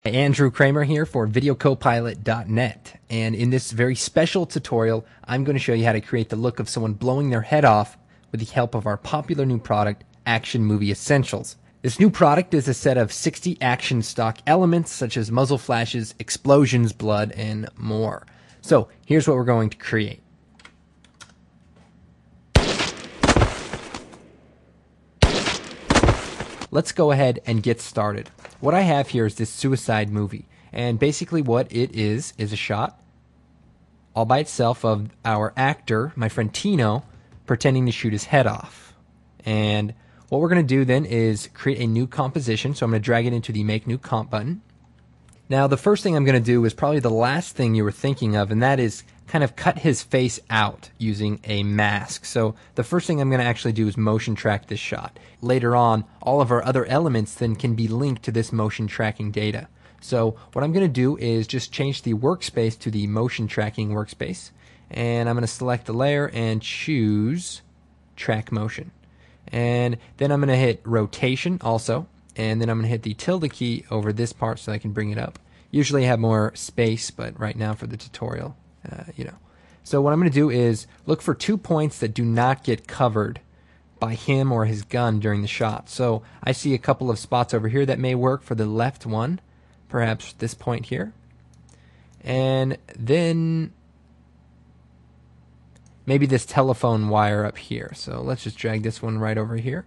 Hey, Andrew Kramer here for videocopilot.net, and in this very special tutorial I'm going to show you how to create the look of someone blowing their head off with the help of our popular new product, Action Movie Essentials. This new product is a set of 60 action stock elements such as muzzle flashes, explosions, blood, and more. So here's what we're going to create. Let's go ahead and get started. What I have here is this suicide movie, and basically what it is a shot all by itself of our actor, my friend Tino, pretending to shoot his head off. And what we're going to do then is create a new composition, so I'm going to drag it into the Make New Comp button. Now the first thing I'm going to do is probably the last thing you were thinking of, and that is kind of cut his face out using a mask. So the first thing I'm going to actually do is motion track this shot. Later on, all of our other elements then can be linked to this motion tracking data. So what I'm going to do is just change the workspace to the motion tracking workspace, and I'm going to select the layer and choose track motion. And then I'm going to hit rotation also, and then I'm going to hit the tilde key over this part so I can bring it up. Usually I have more space, but right now for the tutorial, So what I'm going to do is look for 2 points that do not get covered by him or his gun during the shot. So I see a couple of spots over here that may work for the left one, perhaps this point here. And then maybe this telephone wire up here. So let's just drag this one right over here.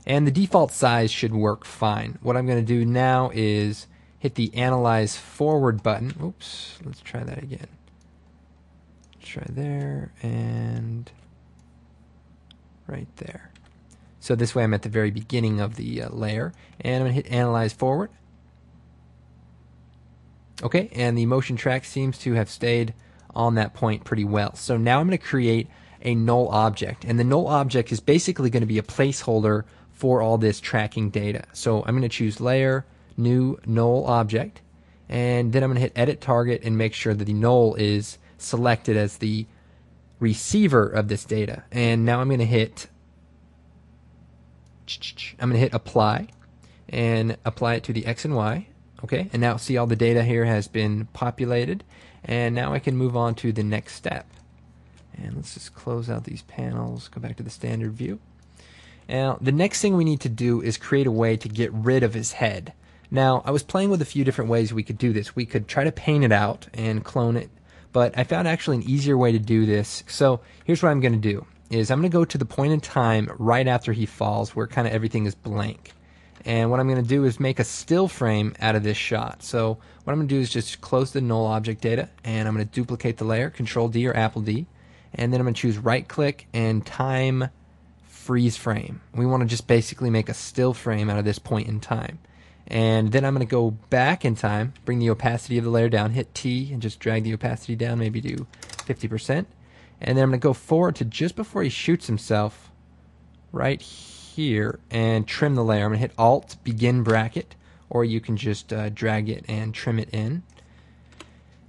And the default size should work fine. What I'm going to do now is hit the Analyze Forward button. Oops, let's try that again. Try there and right there. So this way I'm at the very beginning of the layer, and I'm going to hit Analyze Forward. Okay, and the motion track seems to have stayed on that point pretty well. So now I'm going to create a null object, and the null object is basically going to be a placeholder for all this tracking data. So I'm going to choose Layer, New Null Object, and then I'm going to hit Edit Target and make sure that the null is selected as the receiver of this data. And now I'm going to hit Apply and apply it to the X and Y. Okay, and now see all the data here has been populated, and now I can move on to the next step. And let's just close out these panels, go back to the standard view. Now the next thing we need to do is create a way to get rid of his head. Now I was playing with a few different ways we could do this. We could try to paint it out and clone it, but I found actually an easier way to do this. So here's what I'm going to do is I'm going to go to the point in time right after he falls where kind of everything is blank. And what I'm going to do is make a still frame out of this shot. So what I'm going to do is just close the null object data, and I'm going to duplicate the layer, Control D or Apple D, and then I'm going to choose right click and time freeze frame. We want to just basically make a still frame out of this point in time. And then I'm going to go back in time, bring the opacity of the layer down, hit T and just drag the opacity down maybe to 50%. And then I'm going to go forward to just before he shoots himself right here and trim the layer. I'm going to hit Alt, begin bracket, or you can just drag it and trim it in.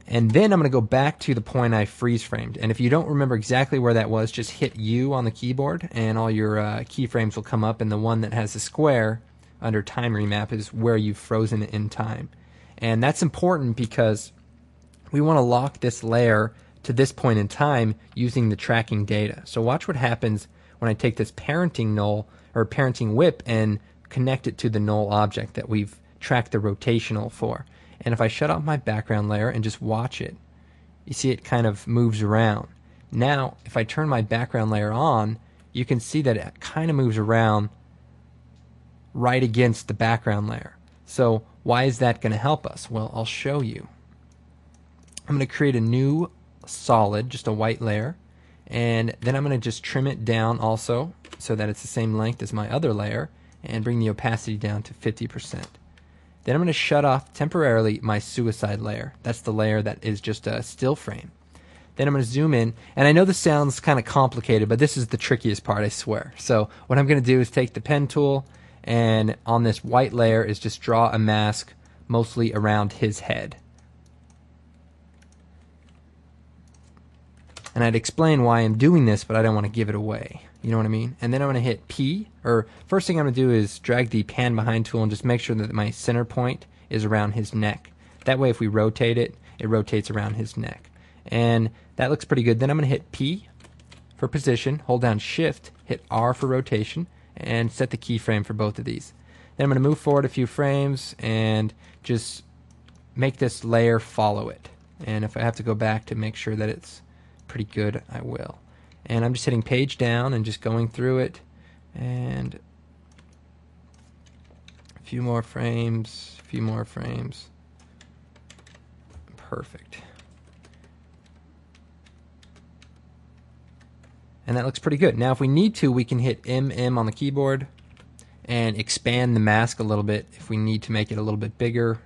And then I'm going to go back to the point I freeze framed. And if you don't remember exactly where that was, just hit U on the keyboard and all your keyframes will come up, and the one that has the square under time remap is where you've frozen it in time. And that's important because we want to lock this layer to this point in time using the tracking data. So watch what happens when I take this parenting null or parenting whip and connect it to the null object that we've tracked the rotational for. And if I shut off my background layer and just watch it, you see it kind of moves around. Now if I turn my background layer on, you can see that it kind of moves around right against the background layer. So why is that going to help us? Well, I'll show you. I'm going to create a new solid, just a white layer, and then I'm going to just trim it down also so that it's the same length as my other layer, and bring the opacity down to 50%. Then I'm going to shut off temporarily my suicide layer. That's the layer that is just a still frame. Then I'm going to zoom in, and I know this sounds kind of complicated, but this is the trickiest part, I swear. So what I'm going to do is take the pen tool, and on this white layer is just draw a mask mostly around his head. And I'd explain why I'm doing this, but I don't want to give it away. You know what I mean? And then I'm going to hit P, or first thing I'm going to do is drag the pan behind tool and just make sure that my center point is around his neck. That way if we rotate it, it rotates around his neck. And that looks pretty good. Then I'm going to hit P for position, hold down Shift, hit R for rotation, and set the keyframe for both of these. Then I'm going to move forward a few frames and just make this layer follow it. And if I have to go back to make sure that it's pretty good, I will. And I'm just hitting page down and just going through it, and a few more frames, a few more frames. Perfect. And that looks pretty good. Now if we need to, we can hit MM on the keyboard and expand the mask a little bit if we need to make it a little bit bigger,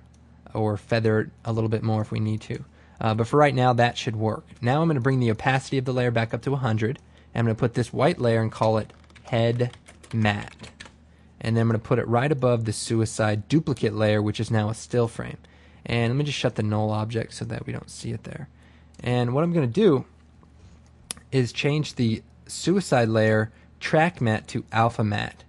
or feather it a little bit more if we need to. But for right now, that should work. Now I'm going to bring the opacity of the layer back up to 100. And I'm going to put this white layer and call it Head Matte. And then I'm going to put it right above the Suicide duplicate layer, which is now a still frame. And let me just shut the null object so that we don't see it there. And what I'm going to do is change the Suicide layer Track Matte to Alpha Matte.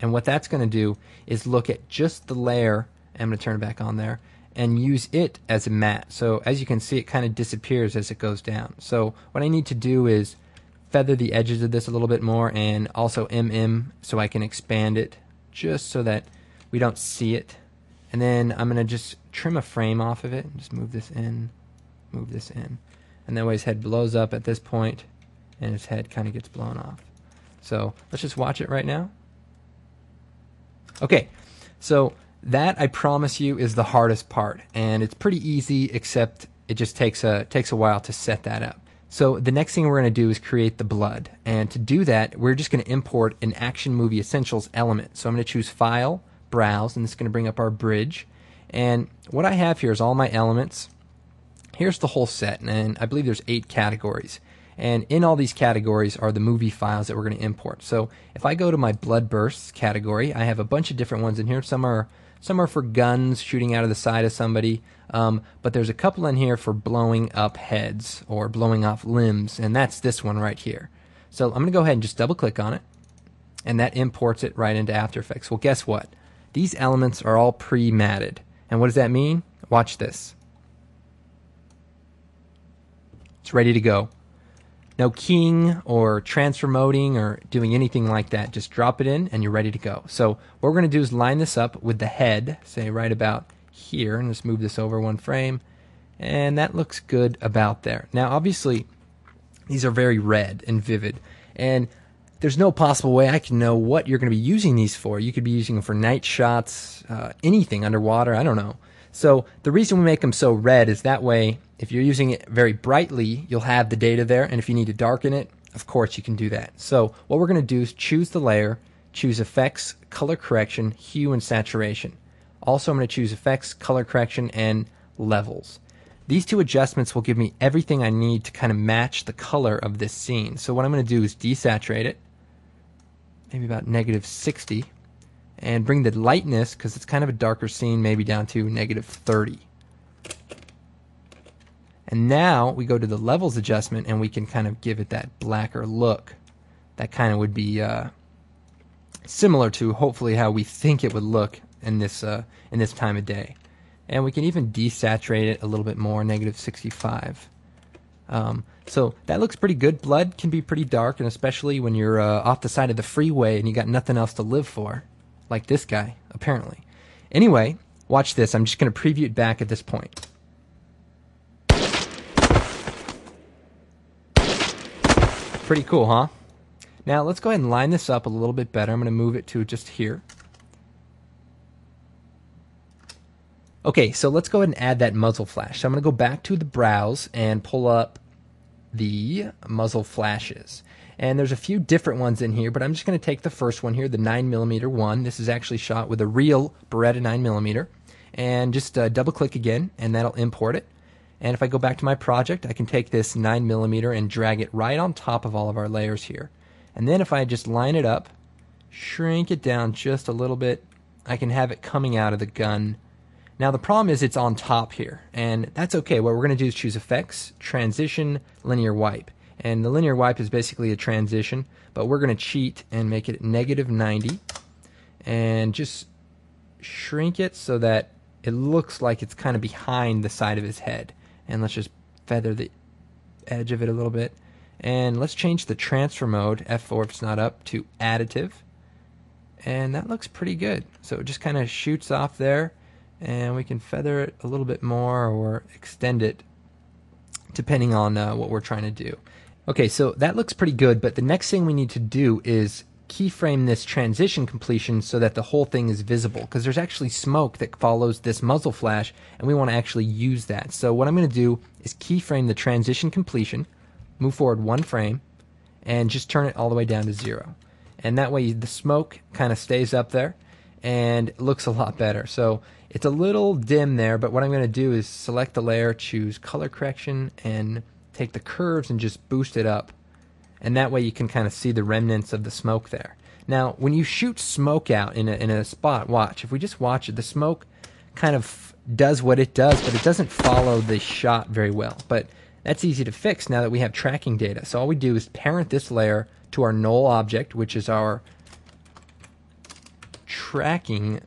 And what that's going to do is look at just the layer, and I'm going to turn it back on there, and use it as a matte. So as you can see, it kind of disappears as it goes down. So what I need to do is feather the edges of this a little bit more, and also MM so I can expand it just so that we don't see it. And then I'm going to just trim a frame off of it and just move this in, move this in. And that way his head blows up at this point and his head kind of gets blown off. So let's just watch it right now. Okay, so that, I promise you, is the hardest part, and it's pretty easy, except it just takes a while to set that up. So the next thing we're going to do is create the blood, and to do that we're just going to import an Action Movie Essentials element. So I'm going to choose File, Browse, and this is going to bring up our bridge. And what I have here is all my elements. Here's the whole set, and I believe there's 8 categories. And in all these categories are the movie files that we're going to import. So if I go to my Blood Bursts category, I have a bunch of different ones in here. Some are for guns shooting out of the side of somebody, but there's a couple in here for blowing up heads or blowing off limbs, and that's this one right here. So I'm going to go ahead and just double click on it, and that imports it right into After Effects. Well, guess what? These elements are all pre-matted. And what does that mean? Watch this. It's ready to go. No keying or transforming or doing anything like that. Just drop it in and you're ready to go. So what we're going to do is line this up with the head, say right about here, and just move this over one frame, and that looks good about there. Now obviously these are very red and vivid, and there's no possible way I can know what you're going to be using these for. You could be using them for night shots, anything underwater, I don't know. So the reason we make them so red is that way if you're using it very brightly, you'll have the data there, and if you need to darken it, of course you can do that. So what we're going to do is choose the layer, choose Effects, Color Correction, Hue, and Saturation. Also I'm going to choose Effects, Color Correction, and Levels. These 2 adjustments will give me everything I need to kind of match the color of this scene. So what I'm going to do is desaturate it, maybe about -60, and bring the lightness, because it's kind of a darker scene, maybe down to -30. And now we go to the levels adjustment and we can kind of give it that blacker look. That kind of would be similar to hopefully how we think it would look in this time of day. And we can even desaturate it a little bit more, -65. So that looks pretty good. Blood can be pretty dark, and especially when you're off the side of the freeway and you got nothing else to live for, like this guy, apparently. Anyway, watch this. I'm just going to preview it back at this point. Pretty cool, huh? Now let's go ahead and line this up a little bit better. I'm going to move it to just here. Okay, so let's go ahead and add that muzzle flash. So I'm going to go back to the browse and pull up the muzzle flashes. And there's a few different ones in here, but I'm just going to take the first one here, the 9mm one. This is actually shot with a real Beretta 9mm. And just double click again, and that'll import it. And if I go back to my project, I can take this 9mm and drag it right on top of all of our layers here. And then if I just line it up, shrink it down just a little bit, I can have it coming out of the gun. Now the problem is it's on top here, and that's okay. What we're going to do is choose Effects, Transition, Linear Wipe. And the linear wipe is basically a transition, but we're going to cheat and make it -90 and just shrink it so that it looks like it's kind of behind the side of his head. And let's just feather the edge of it a little bit. And let's change the transfer mode, F4 if it's not up, to additive. And that looks pretty good. So it just kind of shoots off there, and we can feather it a little bit more or extend it depending on what we're trying to do. Okay, so that looks pretty good, but the next thing we need to do is keyframe this transition completion so that the whole thing is visible, because there's actually smoke that follows this muzzle flash, and we want to actually use that. So what I'm going to do is keyframe the transition completion, move forward 1 frame, and just turn it all the way down to 0. And that way the smoke kind of stays up there and it looks a lot better. So it's a little dim there, but what I'm going to do is select the layer, choose color correction, and take the curves and just boost it up. And that way you can kind of see the remnants of the smoke there. Now, when you shoot smoke out in a spot, watch. If we just watch it, the smoke kind of does what it does, but it doesn't follow the shot very well. But that's easy to fix now that we have tracking data. So all we do is parent this layer to our null object, which is our tracking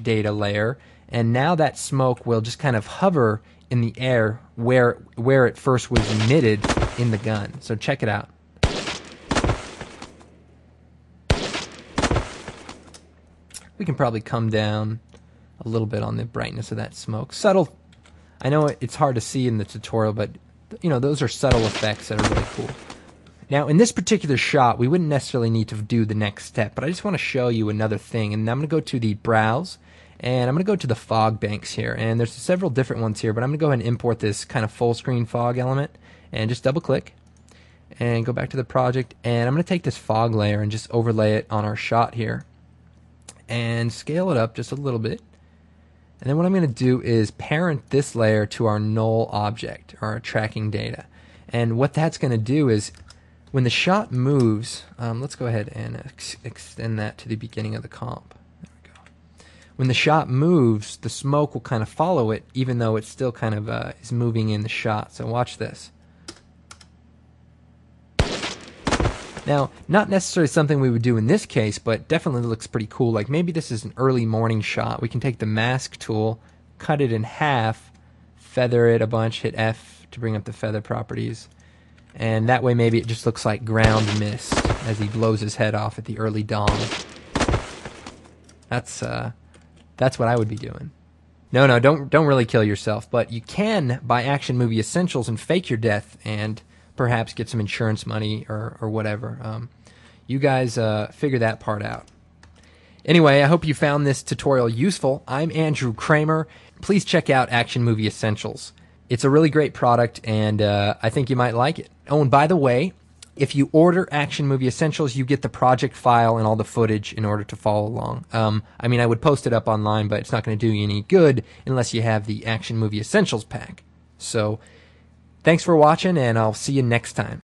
data layer. And now that smoke will just kind of hover in the air where it first was emitted in the gun. So check it out. We can probably come down a little bit on the brightness of that smoke. Subtle. I know it's hard to see in the tutorial, but you know, those are subtle effects that are really cool. Now, in this particular shot, we wouldn't necessarily need to do the next step, but I just want to show you another thing. And I'm going to go to the browse, and I'm going to go to the fog banks here. And there's several different ones here, but I'm going to go ahead and import this kind of full screen fog element, and just double click and go back to the project. And I'm going to take this fog layer and just overlay it on our shot here and scale it up just a little bit. And then what I'm going to do is parent this layer to our null object, or our tracking data. And what that's going to do is, when the shot moves, let's go ahead and extend that to the beginning of the comp. There we go. When the shot moves, the smoke will kind of follow it, even though it still kind of is moving in the shot. So watch this. Now, not necessarily something we would do in this case, but definitely looks pretty cool. Like maybe this is an early morning shot. We can take the mask tool, cut it in half, feather it a bunch, hit F to bring up the feather properties. And that way maybe it just looks like ground mist as he blows his head off at the early dawn. That's what I would be doing. No, don't really kill yourself, but you can buy Action Movie Essentials and fake your death and perhaps get some insurance money or whatever. You guys figure that part out. Anyway, I hope you found this tutorial useful. I'm Andrew Kramer. Please check out Action Movie Essentials. It's a really great product, and I think you might like it. Oh, and by the way, if you order Action Movie Essentials, you get the project file and all the footage in order to follow along. I mean, I would post it up online, but it's not going to do you any good unless you have the Action Movie Essentials pack. So, thanks for watching, and I'll see you next time.